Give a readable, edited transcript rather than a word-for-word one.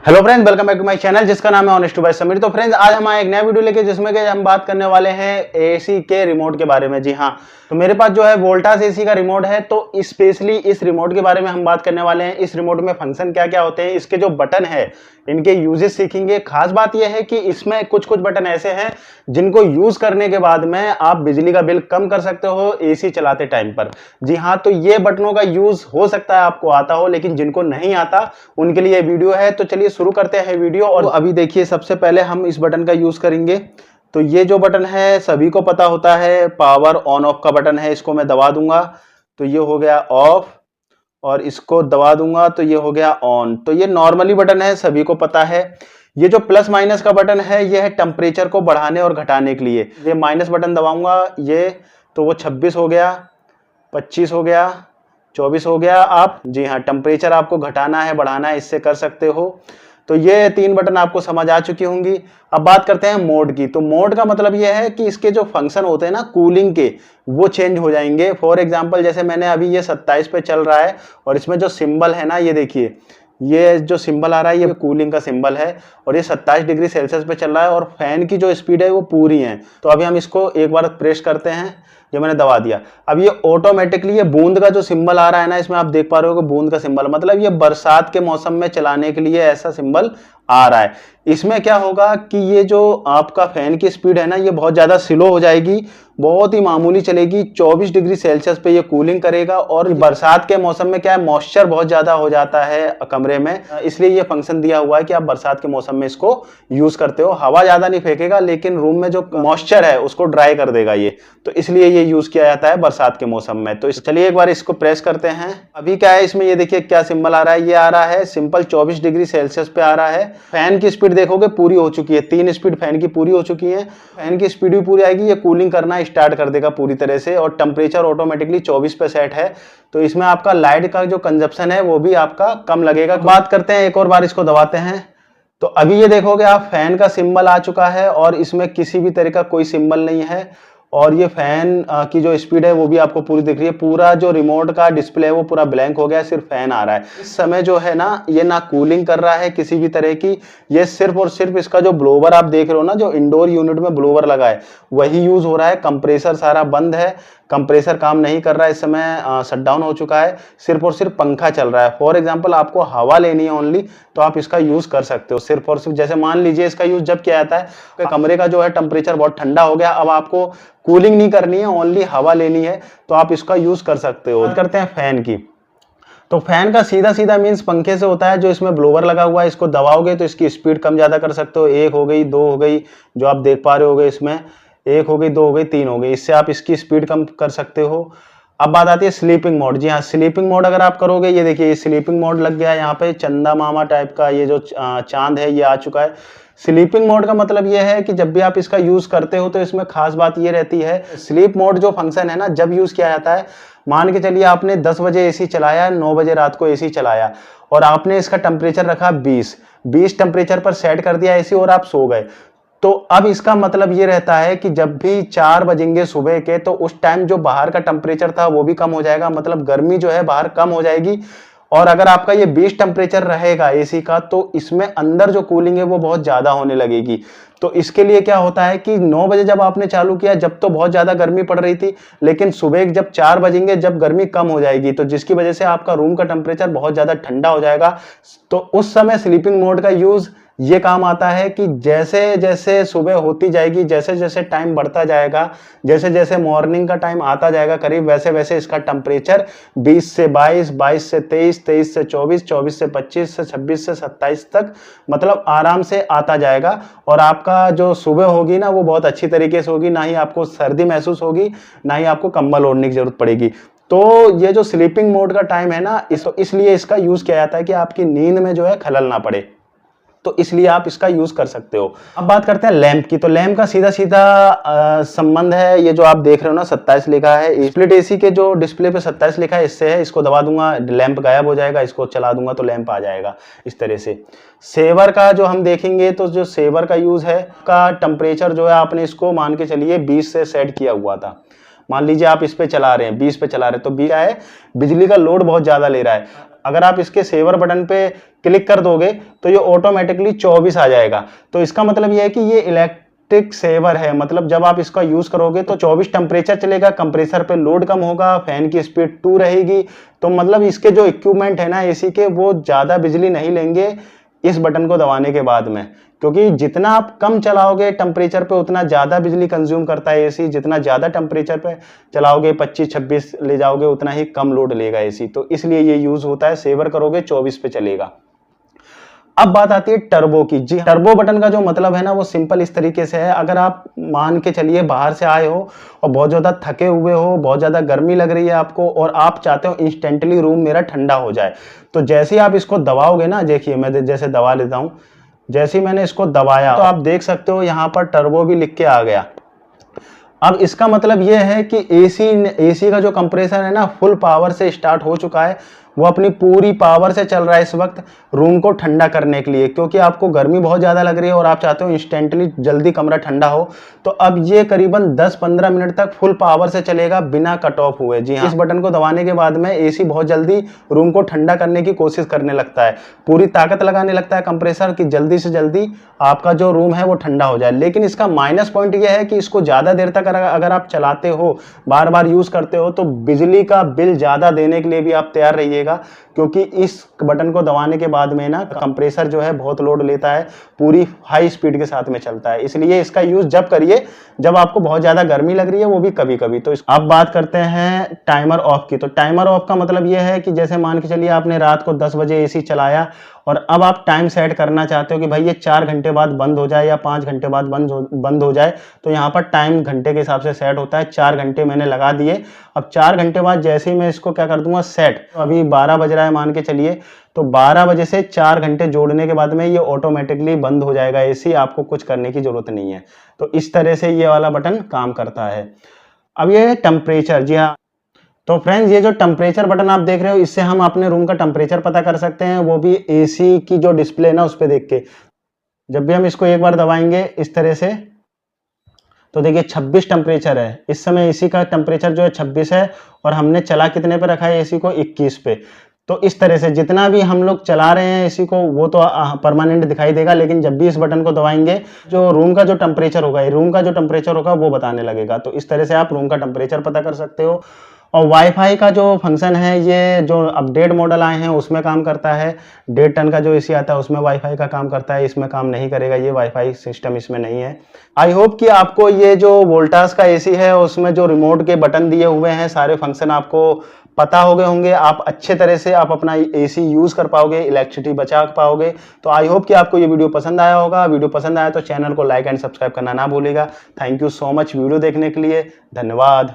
Hello friends, welcome back to my channel जिसका नाम है ऑनेस्ट बाय समीर। तो फ्रेंड्स, आज हम एक नया वीडियो लेके जिसमें कि हम बात करने वाले हैं एसी के रिमोट के बारे में। जी हाँ, तो मेरे पास जो है वोल्टास एसी का रिमोट है, तो स्पेशली इस रिमोट के बारे में हम बात करने वाले हैं। इस रिमोट में फंक्शन क्या क्या होते हैं, इसके जो बटन है इनके यूजेस सीखेंगे। खास बात यह है कि इसमें कुछ कुछ बटन ऐसे हैं जिनको यूज करने के बाद में आप बिजली का बिल कम कर सकते हो एसी चलाते टाइम पर। जी हाँ, तो ये बटनों का यूज हो सकता है आपको आता हो, लेकिन जिनको नहीं आता उनके लिए वीडियो है। तो चलिए शुरू करते हैं वीडियो। और अभी देखिए, सबसे पहले हम इस बटन का यूज करेंगे। तो ये जो बटन है सभी को पता होता है, पावर ऑन ऑफ का बटन है। इसको मैं दबा दूंगा तो ये हो गया ऑफ, और इसको दबा दूंगा तो ये हो गया ऑन। तो ये नॉर्मली बटन है, सभी को पता है। ये जो प्लस माइनस का बटन है ये है टेम्परेचर को बढ़ाने और घटाने के लिए। ये माइनस बटन दबाऊंगा ये, तो वो 26 हो गया, 25 हो गया, 24 हो गया। आप जी हाँ, टेम्परेचर आपको घटाना है बढ़ाना है, इससे कर सकते हो। तो ये तीन बटन आपको समझ आ चुकी होंगी। अब बात करते हैं मोड की। तो मोड का मतलब ये है कि इसके जो फंक्शन होते हैं ना कूलिंग के, वो चेंज हो जाएंगे। फॉर एग्जांपल, जैसे मैंने अभी ये 27 पे चल रहा है और इसमें जो सिंबल है ना, ये देखिए, ये जो सिंबल आ रहा है ये कूलिंग का सिंबल है, और ये 27 डिग्री सेल्सियस पे चल रहा है, और फैन की जो स्पीड है वो पूरी है। तो अभी हम इसको एक बार प्रेस करते हैं, ये मैंने दबा दिया। अब ये ऑटोमेटिकली ये बूंद का जो सिंबल आ रहा है ना, इसमें आप देख पा रहे हो कि बूंद का सिंबल, मतलब ये बरसात के मौसम में चलाने के लिए ऐसा सिंबल आ रहा है। इसमें क्या होगा कि ये जो आपका फैन की स्पीड है ना, ये बहुत ज्यादा स्लो हो जाएगी, बहुत ही मामूली चलेगी। 24 डिग्री सेल्सियस पे ये कूलिंग करेगा। और बरसात के मौसम में क्या है, मॉइस्चर बहुत ज्यादा हो जाता है कमरे में, इसलिए ये फंक्शन दिया हुआ है कि आप बरसात के मौसम में इसको यूज करते हो। हवा ज्यादा नहीं फेंकेगा, लेकिन रूम में जो मॉइस्चर है उसको ड्राई कर देगा ये, तो इसलिए ये यूज किया जाता है बरसात के मौसम में। तो चलिए एक बार इसको प्रेस करते हैं। अभी क्या है इसमें, ये देखिए क्या सिंबल आ रहा है, ये आ रहा है सिंपल 24 डिग्री सेल्सियस पे आ रहा है। फैन की स्पीड देखोगे पूरी हो चुकी है, 3 स्पीड फैन की पूरी हो चुकी है। फैन की स्पीड भी पूरी आएगी, ये कूलिंग करना स्टार्ट कर देगा पूरी तरह से, और टेम्परेचर ऑटोमेटिकली 24 पे सेट है। तो इसमें आपका लाइट का जो कंजप्शन है वो भी आपका कम लगेगा। बात करते हैं, एक और बार इसको दबाते हैं। तो अभी ये देखोगे आप, फैन का सिंबल आ चुका है और इसमें किसी भी तरह का कोई सिंबल नहीं है, और ये फैन की जो स्पीड है वो भी आपको पूरी दिख रही है। पूरा जो रिमोट का डिस्प्ले है वो पूरा ब्लैंक हो गया, सिर्फ फैन आ रहा है। इस समय जो है ना, ये ना कूलिंग कर रहा है किसी भी तरह की, ये सिर्फ और सिर्फ इसका जो ब्लोवर आप देख रहे हो ना, जो इंडोर यूनिट में ब्लोवर लगा है वही यूज हो रहा है। कंप्रेसर सारा बंद है, कंप्रेसर काम नहीं कर रहा है, इस समय शटडाउन हो चुका है। सिर्फ और सिर्फ पंखा चल रहा है। फॉर एग्जांपल, आपको हवा लेनी है ओनली, तो आप इसका यूज कर सकते हो सिर्फ और सिर्फ। जैसे मान लीजिए इसका यूज जब किया जाता है कि कमरे का जो है टेम्परेचर बहुत ठंडा हो गया, अब आपको कूलिंग नहीं करनी है, ओनली हवा लेनी है, तो आप इसका यूज कर सकते हो। करते हैं फैन की। तो फैन का सीधा सीधा मीन्स पंखे से होता है। जो इसमें ब्लोवर लगा हुआ है, इसको दबाओगे तो इसकी स्पीड कम ज्यादा कर सकते हो। 1 हो गई, 2 हो गई, जो आप देख पा रहे होगे इसमें 1 हो गई, 2 हो गई, 3 हो गई, इससे आप इसकी स्पीड कम कर सकते हो। अब बात आती है स्लीपिंग मोड। जी हाँ, स्लीपिंग मोड अगर आप करोगे, ये देखिए ये स्लीपिंग मोड लग गया है यहाँ पे, चंदा मामा टाइप का ये जो चांद है ये आ चुका है। स्लीपिंग मोड का मतलब ये है कि जब भी आप इसका यूज करते हो तो इसमें खास बात ये रहती है, स्लीप मोड जो फंक्शन है ना, जब यूज किया जाता है, मान के चलिए आपने 10 बजे एसी चलाया, 9 बजे रात को एसी चलाया, और आपने इसका टेम्परेचर रखा 20 टेम्परेचर पर सेट कर दिया एसी, और आप सो गए। तो अब इसका मतलब ये रहता है कि जब भी 4 बजेंगे सुबह के, तो उस टाइम जो बाहर का टेम्परेचर था वो भी कम हो जाएगा, मतलब गर्मी जो है बाहर कम हो जाएगी। और अगर आपका ये 20 टेम्परेचर रहेगा एसी का, तो इसमें अंदर जो कूलिंग है वो बहुत ज्यादा होने लगेगी। तो इसके लिए क्या होता है कि 9 बजे जब आपने चालू किया, जब तो बहुत ज्यादा गर्मी पड़ रही थी, लेकिन सुबह जब 4 बजेंगे, जब गर्मी कम हो जाएगी, तो जिसकी वजह से आपका रूम का टेम्परेचर बहुत ज्यादा ठंडा हो जाएगा। तो उस समय स्लीपिंग मोड का यूज ये काम आता है कि जैसे जैसे सुबह होती जाएगी, जैसे जैसे टाइम बढ़ता जाएगा, जैसे जैसे मॉर्निंग का टाइम आता जाएगा करीब, वैसे वैसे इसका टेम्परेचर 20 से 22, 22 से 23, 23 से 24, 24 से 25 से 26 से 27 तक मतलब आराम से आता जाएगा। और आपका जो सुबह होगी ना, वो बहुत अच्छी तरीके से होगी, ना ही आपको सर्दी महसूस होगी, ना ही आपको कंबल ओढ़ने की जरूरत पड़ेगी। तो ये जो स्लीपिंग मोड का टाइम है ना, इसलिए इसका यूज किया जाता है कि आपकी नींद में जो है खलल ना पड़े, तो इसलिए आप इसका यूज कर सकते हो। अब बात करते हैं लैंप की। तो लैंप का सीधा सीधा संबंध है, ये जो आप देख रहे हो ना 27 लिखा है, स्प्लिट एसी के जो डिस्प्ले पे 27 लिखा है, इससे है। इसको दबा दूंगा, लैंप गायब हो जाएगा, इसको चला दूंगा तो लैंप आ जाएगा इस तरह से। सेवर का जो हम देखेंगे, तो जो सेवर का यूज है, का टेम्परेचर जो है आपने इसको मान के चलिए 20 से सेट किया हुआ था। मान लीजिए आप इस पे चला रहे हैं, 20 पे चला रहे हैं, तो 20 है, बिजली का लोड बहुत ज्यादा ले रहा है। अगर आप इसके सेवर बटन पे क्लिक कर दोगे तो ये ऑटोमेटिकली 24 आ जाएगा। तो इसका मतलब ये है कि ये इलेक्ट्रिक सेवर है, मतलब जब आप इसका यूज करोगे तो 24 टेम्परेचर चलेगा, कंप्रेसर पे लोड कम होगा, फैन की स्पीड 2 रहेगी। तो मतलब इसके जो इक्विपमेंट है ना एसी के, वो ज्यादा बिजली नहीं लेंगे इस बटन को दबाने के बाद में, क्योंकि जितना आप कम चलाओगे टेम्परेचर पे उतना ज्यादा बिजली कंज्यूम करता है एसी। जितना ज्यादा टेम्परेचर पे चलाओगे 25-26 ले जाओगे उतना ही कम लोड लेगा एसी। तो इसलिए ये यूज होता है, सेवर करोगे 24 पे चलेगा। अब बात आती है टर्बो की। जी, टर्बो बटन का जो मतलब है ना वो सिंपल इस तरीके से है। अगर आप मान के चलिए बाहर से आए हो और बहुत ज्यादा थके हुए हो, बहुत ज्यादा गर्मी लग रही है आपको और आप चाहते हो इंस्टेंटली रूम मेरा ठंडा हो जाए, तो जैसे ही आप इसको दबाओगे ना, देखिए मैं जैसे दबा लेता हूं, जैसे ही मैंने इसको दबाया तो आप देख सकते हो यहाँ पर टर्बो भी लिख के आ गया। अब इसका मतलब यह है कि एसी का जो कंप्रेसर है ना फुल पावर से स्टार्ट हो चुका है, वो अपनी पूरी पावर से चल रहा है इस वक्त रूम को ठंडा करने के लिए, क्योंकि आपको गर्मी बहुत ज़्यादा लग रही है और आप चाहते हो इंस्टेंटली जल्दी कमरा ठंडा हो। तो अब ये करीबन 10-15 मिनट तक फुल पावर से चलेगा बिना कट ऑफ हुए। जी हाँ, इस बटन को दबाने के बाद में एसी बहुत जल्दी रूम को ठंडा करने की कोशिश करने लगता है, पूरी ताकत लगाने लगता है कंप्रेसर की जल्दी से जल्दी आपका जो रूम है वो ठंडा हो जाए। लेकिन इसका माइनस पॉइंट ये है कि इसको ज़्यादा देर तक अगर आप चलाते हो, बार बार यूज़ करते हो, तो बिजली का बिल ज़्यादा देने के लिए भी आप तैयार रहिए, क्योंकि इस बटन को दबाने के बाद में ना कंप्रेसर जो है बहुत लोड लेता है, पूरी हाई स्पीड के साथ में चलता है। इसलिए इसका यूज जब करिए जब आपको बहुत ज्यादा गर्मी लग रही है, वो भी कभी कभी। तो अब बात करते हैं टाइमर ऑफ की। तो टाइमर ऑफ का मतलब यह है कि जैसे मान के चलिए आपने रात को 10 बजे एसी चलाया और अब आप टाइम सेट करना चाहते हो कि भाई ये 4 घंटे बाद बंद हो जाए या 5 घंटे बाद बंद हो जाए, तो यहाँ पर टाइम घंटे के हिसाब से सेट होता है। 4 घंटे मैंने लगा दिए। अब 4 घंटे बाद जैसे ही मैं इसको क्या कर दूंगा सेट, तो अभी 12 बज रहा है मान के चलिए, तो 12 बजे से 4 घंटे जोड़ने के बाद में ये ऑटोमेटिकली बंद हो जाएगा एसी, आपको कुछ करने की जरूरत नहीं है। तो इस तरह से ये वाला बटन काम करता है। अब ये टेम्परेचर, जी हाँ, तो फ्रेंड्स ये जो टेम्परेचर बटन आप देख रहे हो, इससे हम अपने रूम का टेम्परेचर पता कर सकते हैं, वो भी एसी की जो डिस्प्ले ना उस पर देख के। जब भी हम इसको एक बार दबाएंगे इस तरह से, तो देखिए 26 टेम्परेचर है इस समय, एसी का टेम्परेचर जो है 26 है और हमने चला कितने पे रखा है एसी को, 21 पे। तो इस तरह से जितना भी हम लोग चला रहे हैं एसी को वो तो परमानेंट दिखाई देगा, लेकिन जब भी इस बटन को दबाएंगे जो रूम का जो टेम्परेचर होगा वो बताने लगेगा। तो इस तरह से आप रूम का टेम्परेचर पता कर सकते हो। और वाईफाई का जो फंक्शन है, ये जो अपडेट मॉडल आए हैं उसमें काम करता है। 1.5 टन का जो एसी आता है उसमें वाईफाई का काम करता है, इसमें काम नहीं करेगा, ये वाईफाई सिस्टम इसमें नहीं है। आई होप कि आपको ये जो वोल्टास का एसी है उसमें जो रिमोट के बटन दिए हुए हैं सारे फंक्शन आपको पता हो गए होंगे। आप अच्छे तरह से आप अपना एसी यूज कर पाओगे, इलेक्ट्रिसिटी बचा पाओगे। तो आई होप कि आपको ये वीडियो पसंद आया होगा। वीडियो पसंद आया तो चैनल को लाइक एंड सब्सक्राइब करना ना भूलिएगा। Thank you so much video देखने के लिए, धन्यवाद।